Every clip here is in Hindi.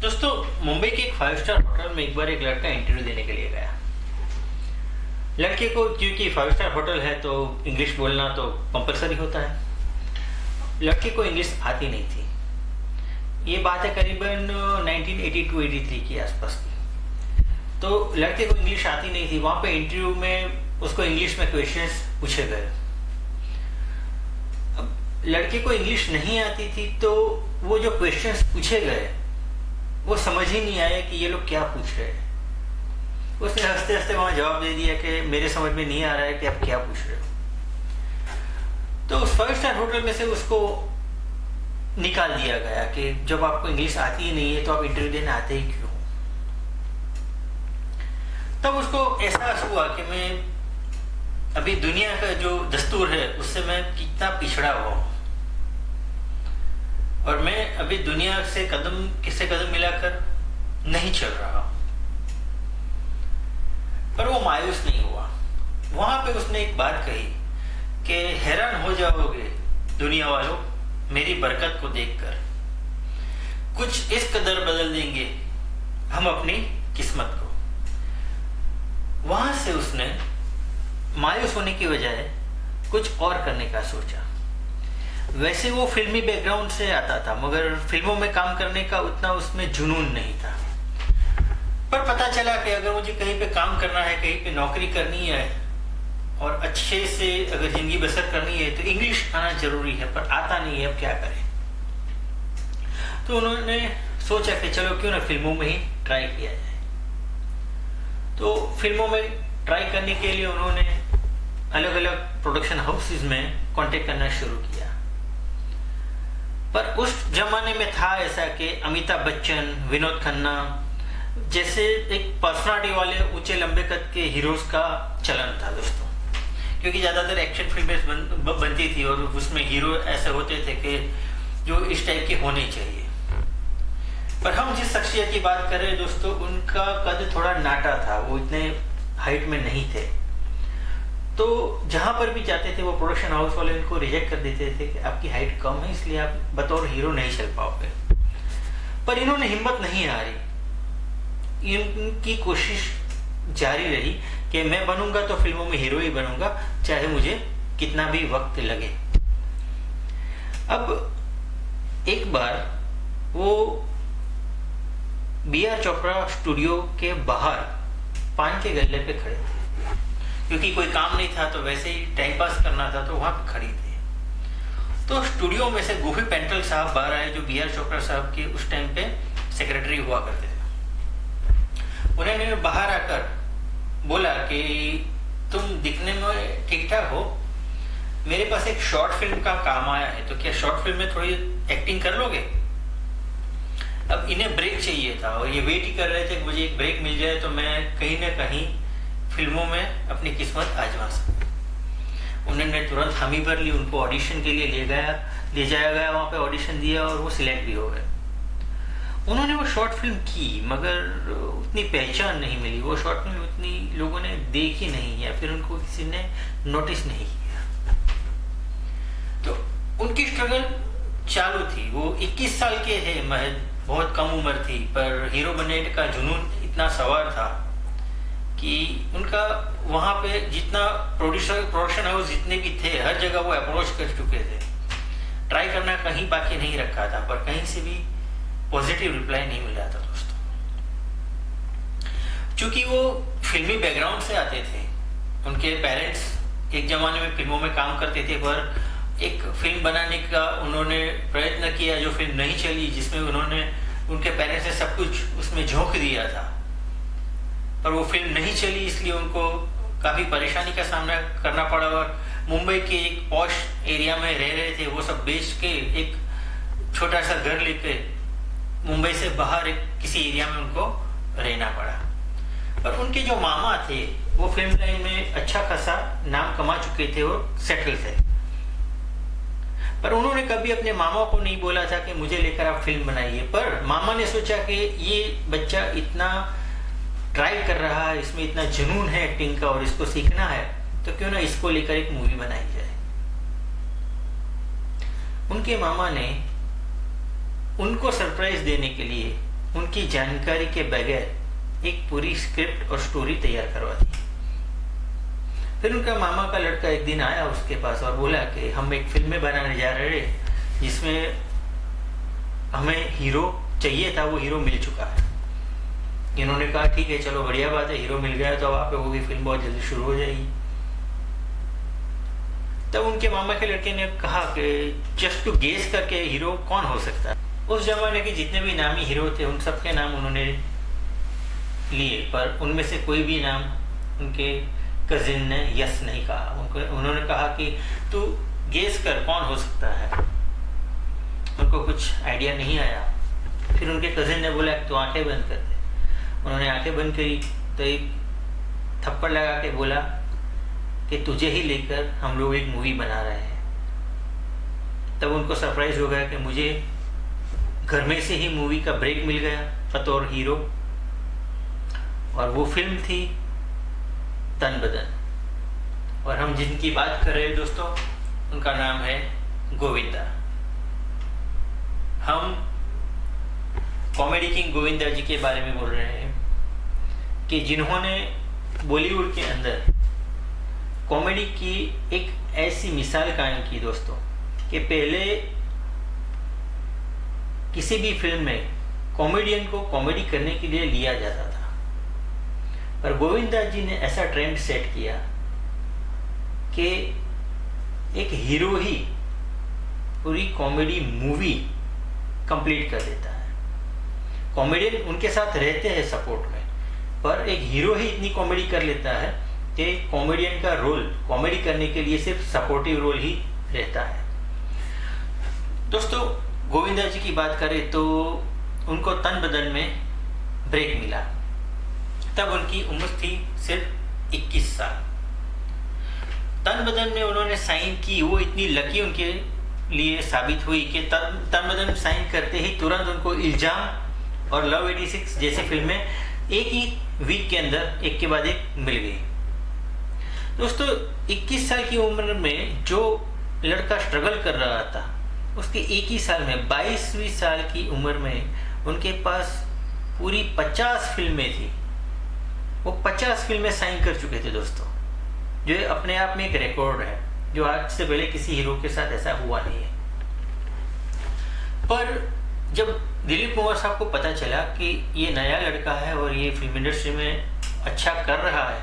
दोस्तों, मुंबई के एक 5 स्टार होटल में एक बार एक लड़का इंटरव्यू देने के लिए गया। लड़के को, क्योंकि 5 स्टार होटल है तो इंग्लिश बोलना तो कंपलसरी होता है। लड़के को इंग्लिश आती नहीं थी। ये बात है करीबन 1982-83 के आसपास की। तो लड़के को इंग्लिश आती नहीं थी। वहाँ पे इंटरव्यू में उसको इंग्लिश में क्वेश्चंस पूछे गए। अब लड़के को इंग्लिश नहीं आती थी तो वो जो क्वेश्चंस पूछे गए वो समझ ही नहीं आया कि ये लोग क्या पूछ रहे हैं। उसने हंसते हंसते वहां जवाब दे दिया कि मेरे समझ में नहीं आ रहा है कि आप क्या पूछ रहे हो। तो उस 5 स्टार होटल में से उसको निकाल दिया गया कि जब आपको इंग्लिश आती ही नहीं है तो आप इंटरव्यू देने आते ही क्यों। तब उसको एहसास हुआ कि मैं अभी दुनिया का जो दस्तूर है उससे मैं कितना पिछड़ा हुआ हूं और मैं अभी दुनिया से कदम मिलाकर नहीं चल रहा। पर वो मायूस नहीं हुआ। वहां पे उसने एक बात कही कि हैरान हो जाओगे दुनिया वालों मेरी बरकत को देखकर। कुछ इस कदर बदल देंगे हम अपनी किस्मत को। वहां से उसने मायूस होने की बजाय कुछ और करने का सोचा। वैसे वो फिल्मी बैकग्राउंड से आता था मगर फिल्मों में काम करने का उतना उसमें जुनून नहीं था। पर पता चला कि अगर मुझे कहीं पे काम करना है, कहीं पे नौकरी करनी है और अच्छे से अगर जिंदगी बसर करनी है तो इंग्लिश आना जरूरी है, पर आता नहीं है। अब क्या करें। तो उन्होंने सोचा कि चलो क्यों ना फिल्मों में ही ट्राई किया जाए। तो फिल्मों में ट्राई करने के लिए उन्होंने अलग अलग प्रोडक्शन हाउसेज में कांटेक्ट करना शुरू किया। पर उस जमाने में था ऐसा कि अमिताभ बच्चन, विनोद खन्ना जैसे एक पर्सनालिटी वाले ऊंचे लंबे कद के हीरोज का चलन था दोस्तों। क्योंकि ज़्यादातर एक्शन फिल्में बनती थी और उसमें हीरो ऐसे होते थे कि जो इस टाइप के होने चाहिए। पर हम जिस शख्सियत की बात कर रहे हैं दोस्तों, उनका कद थोड़ा नाटा था। वो इतने हाइट में नहीं थे। तो जहां पर भी जाते थे वो प्रोडक्शन हाउस वाले इनको रिजेक्ट कर देते थे कि आपकी हाइट कम है इसलिए आप बतौर हीरो नहीं चल पाओगे। पर इन्होंने हिम्मत नहीं हारी। इनकी कोशिश जारी रही कि मैं बनूंगा तो फिल्मों में हीरो ही बनूंगा, चाहे मुझे कितना भी वक्त लगे। अब एक बार वो B.R. चोपड़ा स्टूडियो के बाहर पान के गल्ले पे खड़े थे। क्योंकि कोई काम नहीं था तो वैसे ही टाइम पास करना था तो वहां पे खड़ी थी। तो स्टूडियो में से गोपी पेंटल साहब बाहर आए, जो B.R. चोपड़ा साहब के उस टाइम पे सेक्रेटरी हुआ करते थे। उन्होंने बाहर आकर बोला कि तुम दिखने में ठीक ठाक हो, मेरे पास एक शॉर्ट फिल्म का काम आया है, तो क्या शॉर्ट फिल्म में थोड़ी एक्टिंग कर लोगे। अब इन्हें ब्रेक चाहिए था और ये वेट ही कर रहे थे कि मुझे एक ब्रेक मिल जाए तो मैं कहीं ना कहीं फिल्मों में अपनी किस्मत आजमा सकूं। उन्होंने तुरंत हामी भर ली। उनको ऑडिशन के लिए ले जाया गया। वहाँ पे ऑडिशन दिया और वो सिलेक्ट भी हो गए। उन्होंने वो शॉर्ट फिल्म की मगर उतनी पहचान नहीं मिली। वो शॉर्ट फिल्म उतनी लोगों ने देखी नहीं या फिर उनको किसी ने नोटिस नहीं किया। तो उनकी स्ट्रगल चालू थी। वो 21 साल के है महज, बहुत कम उम्र थी, पर हीरो बनने का जुनून इतना सवार था कि उनका वहां पे जितना प्रोडक्शन हाउस जितने भी थे हर जगह वो अप्रोच कर चुके थे। ट्राई करना कहीं बाकी नहीं रखा था, पर कहीं से भी पॉजिटिव रिप्लाई नहीं मिला था दोस्तों। चूंकि वो फिल्मी बैकग्राउंड से आते थे, उनके पेरेंट्स एक जमाने में फिल्मों में काम करते थे, पर एक फिल्म बनाने का उन्होंने प्रयत्न किया जो फिल्म नहीं चली, जिसमें उन्होंने उनके पेरेंट्स ने सब कुछ उसमें झोंक दिया था, पर वो फिल्म नहीं चली। इसलिए उनको काफी परेशानी का सामना करना पड़ा और मुंबई के एक पॉश एरिया में रह रहे थे। वो सब बेच के एक छोटा सा घर लेके मुंबई से बाहर एक किसी एरिया में उनको रहना पड़ा। पर उनके जो मामा थे वो फिल्म लाइन में अच्छा खासा नाम कमा चुके थे और सेटल थे। पर उन्होंने कभी अपने मामा को नहीं बोला था कि मुझे लेकर आप फिल्म बनाइए। पर मामा ने सोचा कि ये बच्चा इतना ट्राई कर रहा है, इसमें इतना जुनून है एक्टिंग का और इसको सीखना है, तो क्यों ना इसको लेकर एक मूवी बनाई जाए। उनके मामा ने उनको सरप्राइज देने के लिए उनकी जानकारी के बगैर एक पूरी स्क्रिप्ट और स्टोरी तैयार करवा दी। फिर उनका मामा का लड़का एक दिन आया उसके पास और बोला कि हम एक फिल्म बनाने जा रहे हैं जिसमें हमें हीरो चाहिए था, वो हीरो मिल चुका है। इन्होंने कहा ठीक है, चलो बढ़िया बात है, हीरो मिल गया तो अब आप लोगों की फिल्म बहुत जल्दी शुरू हो जाएगी। तब उनके मामा के लड़के ने कहा कि जस्ट टू गेस करके हीरो कौन हो सकता है। उस जमाने के जितने भी नामी हीरो थे उन सबके नाम उन्होंने लिए, पर उनमें से कोई भी नाम उनके कजिन ने यस नहीं कहा। उन्होंने कहा कि तू गेस कर कौन हो सकता है। उनको कुछ आइडिया नहीं आया। फिर उनके कजिन ने बोला कि तू आंखें बंद कर दे। उन्होंने आंखें बंद करी तो एक थप्पड़ लगा के बोला कि तुझे ही लेकर हम लोग एक मूवी बना रहे हैं। तब उनको सरप्राइज हो गया कि मुझे घर में से ही मूवी का ब्रेक मिल गया बतौर हीरो, और वो फिल्म थी तन बदन। और हम जिनकी बात कर रहे हैं दोस्तों, उनका नाम है गोविंदा। हम कॉमेडी किंग गोविंदा जी के बारे में बोल रहे हैं कि जिन्होंने बॉलीवुड के अंदर कॉमेडी की एक ऐसी मिसाल कायम की दोस्तों कि पहले किसी भी फिल्म में कॉमेडियन को कॉमेडी करने के लिए लिया जाता था, पर गोविंदा जी ने ऐसा ट्रेंड सेट किया कि एक हीरो ही पूरी कॉमेडी मूवी कंप्लीट कर देता है। कॉमेडियन उनके साथ रहते हैं सपोर्ट में, पर एक हीरो ही इतनी कॉमेडी कर लेता है कि कॉमेडियन का रोल कॉमेडी करने के लिए सिर्फ सपोर्टिव रोल ही रहता है। दोस्तों, गोविंदा जी की बात करें तो उनको तन बदन में ब्रेक मिला। तब उनकी उम्र थी सिर्फ 21 साल। तन बदन में उन्होंने साइन की, वो इतनी लकी उनके लिए साबित हुई कि तन बदन साइन करते ही तुरंत उनको इल्जाम और लव 86 जैसी फिल्में एक ही वीक के अंदर एक के बाद एक मिल गई। दोस्तों, 21 साल की उम्र में जो लड़का स्ट्रगल कर रहा था, उसके एक ही साल में 22वीं साल की उम्र में उनके पास पूरी 50 फिल्में थी। वो 50 फिल्में साइन कर चुके थे दोस्तों, जो अपने आप में एक रिकॉर्ड है, जो आज से पहले किसी हीरो के साथ ऐसा हुआ नहीं है। पर जब दिलीप कुमार साहब को पता चला कि ये नया लड़का है और ये फिल्म इंडस्ट्री में अच्छा कर रहा है,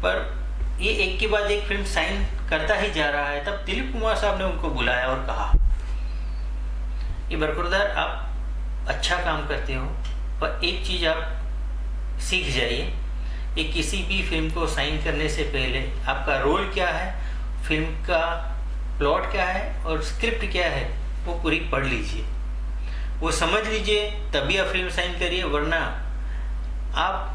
पर ये एक के बाद एक फिल्म साइन करता ही जा रहा है, तब दिलीप कुमार साहब ने उनको बुलाया और कहा, ये बरकरदार आप अच्छा काम करते हो, पर एक चीज़ आप सीख जाइए कि किसी भी फिल्म को साइन करने से पहले आपका रोल क्या है, फिल्म का प्लॉट क्या है और स्क्रिप्ट क्या है, वो पूरी पढ़ लीजिए, वो समझ लीजिए, तभी आप फिल्म साइन करिए, वरना आप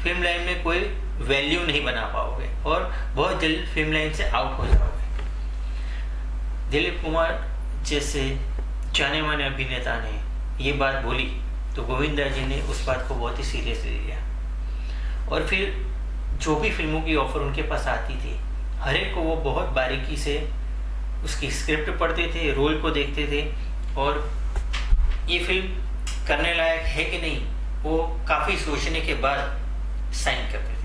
फिल्म लाइन में कोई वैल्यू नहीं बना पाओगे और बहुत जल्द फिल्म लाइन से आउट हो जाओगे। दिलीप कुमार जैसे जाने माने अभिनेता ने ये बात बोली तो गोविंदा जी ने उस बात को बहुत ही सीरियसली लिया, और फिर जो भी फिल्मों की ऑफर उनके पास आती थी, हर एक को वो बहुत बारीकी से उसकी स्क्रिप्ट पढ़ते थे, रोल को देखते थे, और ये फिल्म करने लायक है कि नहीं, वो काफ़ी सोचने के बाद साइन करते थे।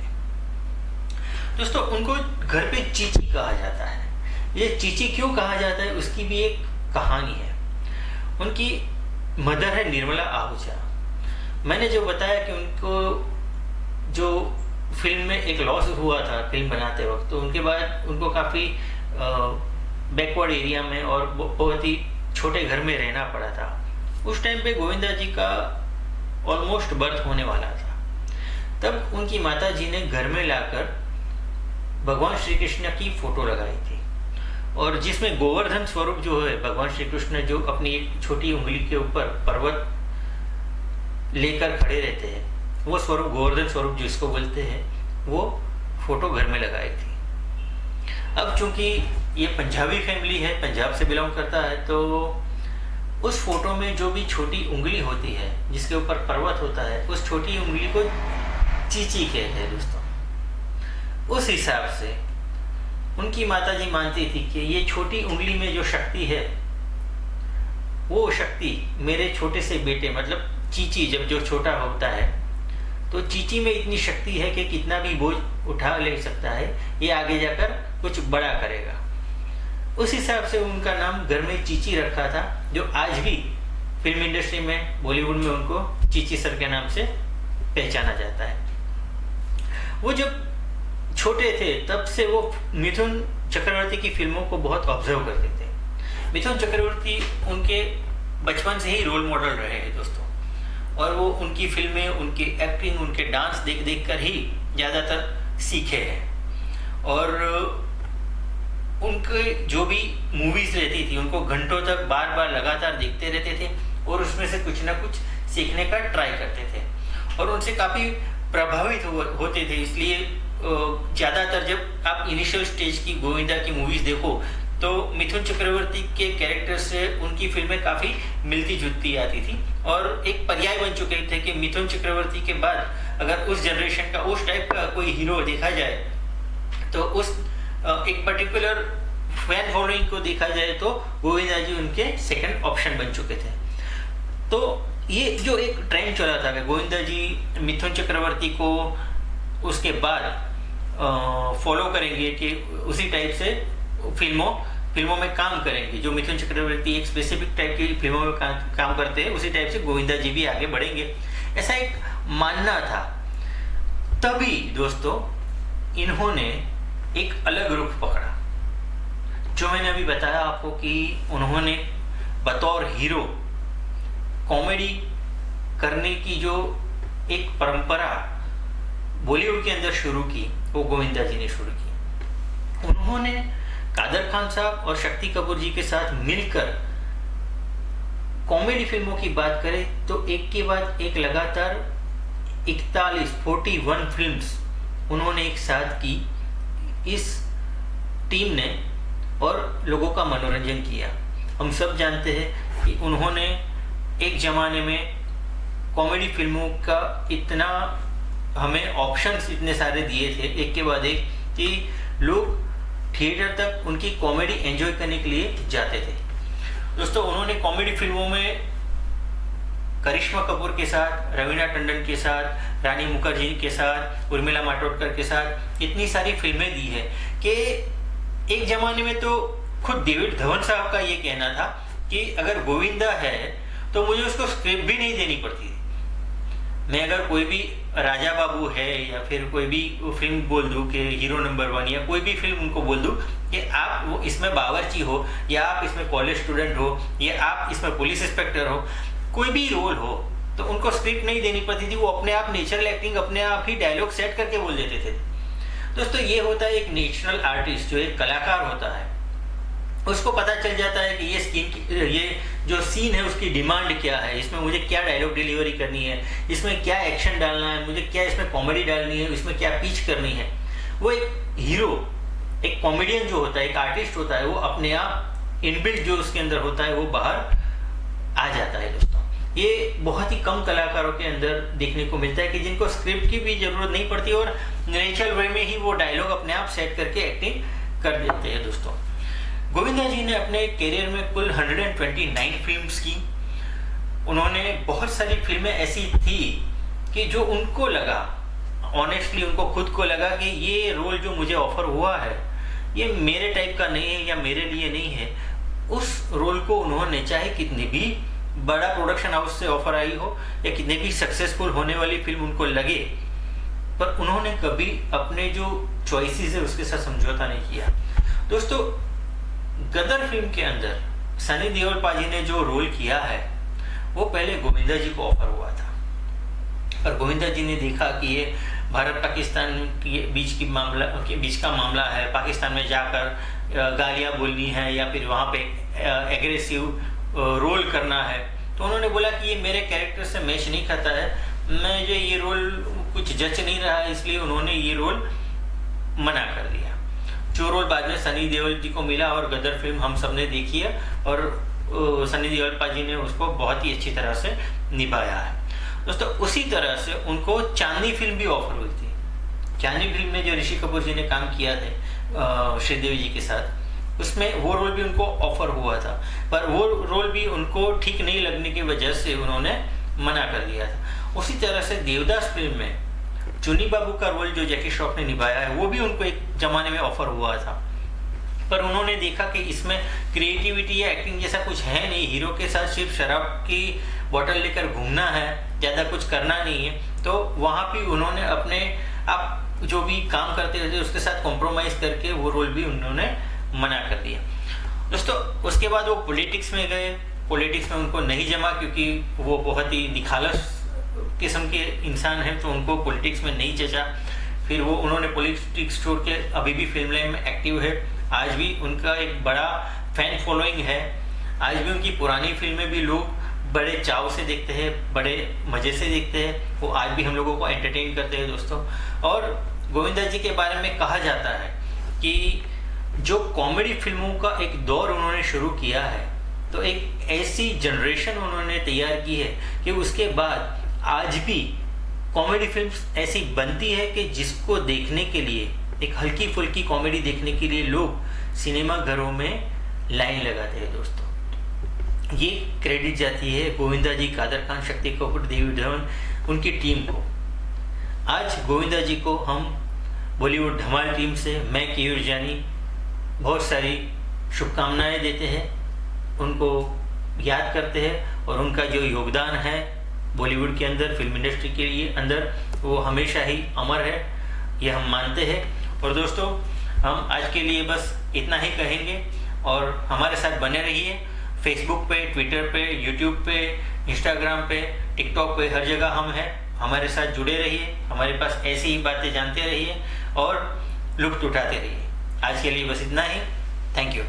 दोस्तों, उनको घर पे चीची कहा जाता है। ये चीची क्यों कहा जाता है, उसकी भी एक कहानी है। उनकी मदर है निर्मला आहूजा। मैंने जो बताया कि उनको जो फिल्म में एक लॉस हुआ था फिल्म बनाते वक्त, तो उनके बाद उनको काफ़ी बैकवर्ड एरिया में और बहुत ही छोटे घर में रहना पड़ा था। उस टाइम पे गोविंदा जी का ऑलमोस्ट बर्थ होने वाला था। तब उनकी माता जी ने घर में लाकर भगवान श्री कृष्ण की फोटो लगाई थी, और जिसमें गोवर्धन स्वरूप जो है, भगवान श्री कृष्ण जो अपनी एक छोटी उंगली के ऊपर पर्वत लेकर खड़े रहते हैं, वो स्वरूप गोवर्धन स्वरूप जिसको बोलते हैं, वो फोटो घर में लगाई थी। अब चूंकि ये पंजाबी फैमिली है, पंजाब से बिलोंग करता है, तो उस फोटो में जो भी छोटी उंगली होती है जिसके ऊपर पर्वत होता है, उस छोटी उंगली को चीची कहते हैं दोस्तों। उस हिसाब से उनकी माताजी मानती थी कि ये छोटी उंगली में जो शक्ति है, वो शक्ति मेरे छोटे से बेटे मतलब चीची जब जो छोटा होता है तो चीची में इतनी शक्ति है कि कितना भी बोझ उठा ले सकता है, ये आगे जाकर कुछ बड़ा करेगा। उस हिसाब से उनका नाम घर में चीची रखा था, जो आज भी फिल्म इंडस्ट्री में, बॉलीवुड में उनको चीची सर के नाम से पहचाना जाता है। वो जब छोटे थे तब से वो मिथुन चक्रवर्ती की फिल्मों को बहुत ऑब्जर्व करते थे। मिथुन चक्रवर्ती उनके बचपन से ही रोल मॉडल रहे हैं दोस्तों, और वो उनकी फिल्में, उनकी एक्टिंग, उनके डांस देख देख कर ही ज़्यादातर सीखे हैं। और उनके जो भी मूवीज़ रहती थी उनको घंटों तक बार बार लगातार देखते रहते थे और उसमें से कुछ ना कुछ सीखने का ट्राई करते थे और उनसे काफ़ी प्रभावित होते थे। इसलिए ज़्यादातर जब आप इनिशियल स्टेज की गोविंदा की मूवीज़ देखो तो मिथुन चक्रवर्ती के कैरेक्टर से उनकी फिल्में काफ़ी मिलती जुलती आती थी और एक पर्याय बन चुके थे कि मिथुन चक्रवर्ती के बाद अगर उस जनरेशन का, उस टाइप का कोई हीरो देखा जाए तो उस एक पर्टिकुलर फैन फॉलोइंग को देखा जाए तो गोविंदा जी उनके सेकंड ऑप्शन बन चुके थे। तो ये जो एक ट्रेंड चला था कि गोविंदा जी मिथुन चक्रवर्ती को उसके बाद फॉलो करेंगे कि उसी टाइप से फिल्मों में काम करेंगे। जो मिथुन चक्रवर्ती एक स्पेसिफिक टाइप की फिल्मों में काम करते हैं उसी टाइप से गोविंदा जी भी आगे बढ़ेंगे, ऐसा एक मानना था। तभी दोस्तों इन्होंने एक अलग रुख पकड़ा, जो मैंने अभी बताया आपको कि उन्होंने बतौर हीरो कॉमेडी करने की जो एक परंपरा बॉलीवुड के अंदर शुरू की, वो गोविंदा जी ने शुरू की। उन्होंने कादर खान साहब और शक्ति कपूर जी के साथ मिलकर कॉमेडी फिल्मों की बात करें तो एक के बाद एक लगातार 41 फिल्म्स उन्होंने एक साथ की इस टीम ने और लोगों का मनोरंजन किया। हम सब जानते हैं कि उन्होंने एक जमाने में कॉमेडी फिल्मों का इतना हमें ऑप्शंस इतने सारे दिए थे एक के बाद एक कि लोग थिएटर तक उनकी कॉमेडी एंजॉय करने के लिए जाते थे। दोस्तों उन्होंने कॉमेडी फिल्मों में करिश्मा कपूर के साथ, रवीना टंडन के साथ, रानी मुखर्जी के साथ, उर्मिला मातोंडकर के साथ इतनी सारी फिल्में दी है कि एक जमाने में तो खुद डेविड धवन साहब का ये कहना था कि अगर गोविंदा है तो मुझे उसको स्क्रिप्ट भी नहीं देनी पड़ती थी। मैं अगर कोई भी राजा बाबू है या फिर कोई भी फिल्म बोल दूं कि हीरो नंबर 1 या कोई भी फिल्म उनको बोल दूं कि आप वो इसमें बावर्ची हो या आप इसमें कॉलेज स्टूडेंट हो या आप इसमें पुलिस इंस्पेक्टर हो, कोई भी रोल हो तो उनको स्क्रिप्ट नहीं देनी पड़ती थी। वो अपने आप नेचुरल एक्टिंग, अपने आप ही डायलॉग सेट करके बोल देते थे। दोस्तों ये होता है एक नेचुरल आर्टिस्ट, जो एक कलाकार होता है, उसको पता चल जाता है कि ये जो सीन है उसकी डिमांड क्या है, इसमें मुझे क्या डायलॉग डिलीवरी करनी है, इसमें क्या एक्शन डालना है, मुझे क्या इसमें कॉमेडी डालनी है, इसमें क्या पिच करनी है। वो एक हीरो, एक कॉमेडियन जो होता है, एक आर्टिस्ट होता है, वो अपने आप इनबिल्ट जो उसके अंदर होता है वो बाहर आ जाता है। दोस्तों ये बहुत ही कम कलाकारों के अंदर देखने को मिलता है कि जिनको स्क्रिप्ट की भी जरूरत नहीं पड़ती और नेचुरल वे में ही वो डायलॉग अपने आप सेट करके एक्टिंग कर देते हैं। दोस्तों गोविंदा जी ने अपने करियर में कुल 129 फिल्म्स की। उन्होंने बहुत सारी फिल्में ऐसी थी कि जो उनको लगा, ऑनेस्टली उनको खुद को लगा कि ये रोल जो मुझे ऑफर हुआ है ये मेरे टाइप का नहीं है या मेरे लिए नहीं है। उस रोल को उन्होंने चाहे कितनी भी बड़ा प्रोडक्शन हाउस से ऑफर आई हो या कितनी भी सक्सेसफुल होने वाली फिल्म उनको लगे, पर उन्होंने कभी अपने जो चॉइसेस है उसके साथ समझौता नहीं किया। दोस्तों गदर फिल्म के अंदर सनी देओल पाजी ने जो रोल किया है वो पहले गोविंदा जी को ऑफर हुआ था, पर गोविंदा जी ने देखा कि ये भारत पाकिस्तान के बीच का मामला है, पाकिस्तान में जाकर गालियाँ बोलनी है या फिर वहाँ पे एग्रेसिव रोल करना है, तो उन्होंने बोला कि ये मेरे कैरेक्टर से मैच नहीं खाता है, मैं जो ये रोल कुछ जच नहीं रहा है, इसलिए उन्होंने ये रोल मना कर दिया। जो रोल बाद में सनी देओल जी को मिला और गदर फिल्म हम सब ने देखी है और सनी देओल पाजी ने उसको बहुत ही अच्छी तरह से निभाया है। दोस्तों उसी तरह से उनको चांदनी फिल्म भी ऑफर हुई थी। चांदनी फिल्म में जो ऋषि कपूर जी ने काम किया था श्रीदेवी जी के साथ, उसमें वो रोल भी उनको ऑफर हुआ था, पर वो रोल भी उनको ठीक नहीं लगने की वजह से उन्होंने मना कर दिया था। उसी तरह से देवदास फिल्म में चुन्नी बाबू का रोल जो जैकी श्रॉफ ने निभाया है वो भी उनको एक जमाने में ऑफर हुआ था, पर उन्होंने देखा कि इसमें क्रिएटिविटी या एक्टिंग जैसा कुछ है नहीं, हीरो के साथ सिर्फ शराब की बोतल लेकर घूमना है, ज़्यादा कुछ करना नहीं है। तो वहाँ भी उन्होंने अपने आप जो भी काम करते थे उसके साथ कॉम्प्रोमाइज़ करके वो रोल भी उन्होंने मना कर दिया। दोस्तों उसके बाद वो पॉलिटिक्स में गए। पॉलिटिक्स में उनको नहीं जमा क्योंकि वो बहुत ही निखालस किस्म के इंसान हैं, तो उनको पॉलिटिक्स में नहीं जचा। फिर वो उन्होंने पॉलिटिक्स छोड़ के अभी भी फिल्म लाइन में एक्टिव है। आज भी उनका एक बड़ा फैन फॉलोइंग है। आज भी उनकी पुरानी फिल्में भी लोग बड़े चाव से देखते हैं, बड़े मज़े से देखते हैं। वो आज भी हम लोगों को एंटरटेन करते हैं दोस्तों। और गोविंदा जी के बारे में कहा जाता है कि जो कॉमेडी फिल्मों का एक दौर उन्होंने शुरू किया है, तो एक ऐसी जनरेशन उन्होंने तैयार की है कि उसके बाद आज भी कॉमेडी फिल्म्स ऐसी बनती है कि जिसको देखने के लिए, एक हल्की फुल्की कॉमेडी देखने के लिए लोग सिनेमा घरों में लाइन लगाते हैं दोस्तों। ये क्रेडिट जाती है गोविंदा जी, कादर खान, शक्ति कपूर, देवी धवन, उनकी टीम को। आज गोविंदा जी को हम बॉलीवुड धमाल टीम से मैं केयूर जानी बहुत सारी शुभकामनाएं देते हैं, उनको याद करते हैं और उनका जो योगदान है बॉलीवुड के अंदर, फिल्म इंडस्ट्री के लिए अंदर, वो हमेशा ही अमर है, ये हम मानते हैं। और दोस्तों हम आज के लिए बस इतना ही कहेंगे और हमारे साथ बने रहिए। फेसबुक पे, ट्विटर पे, यूट्यूब पे, इंस्टाग्राम पे, टिकटॉक पे, हर जगह हम हैं। हमारे साथ जुड़े रहिए, हमारे पास ऐसी ही बातें जानते रहिए और लुत्फ उठाते रहिए। आज के लिए बस इतना ही। Thank you.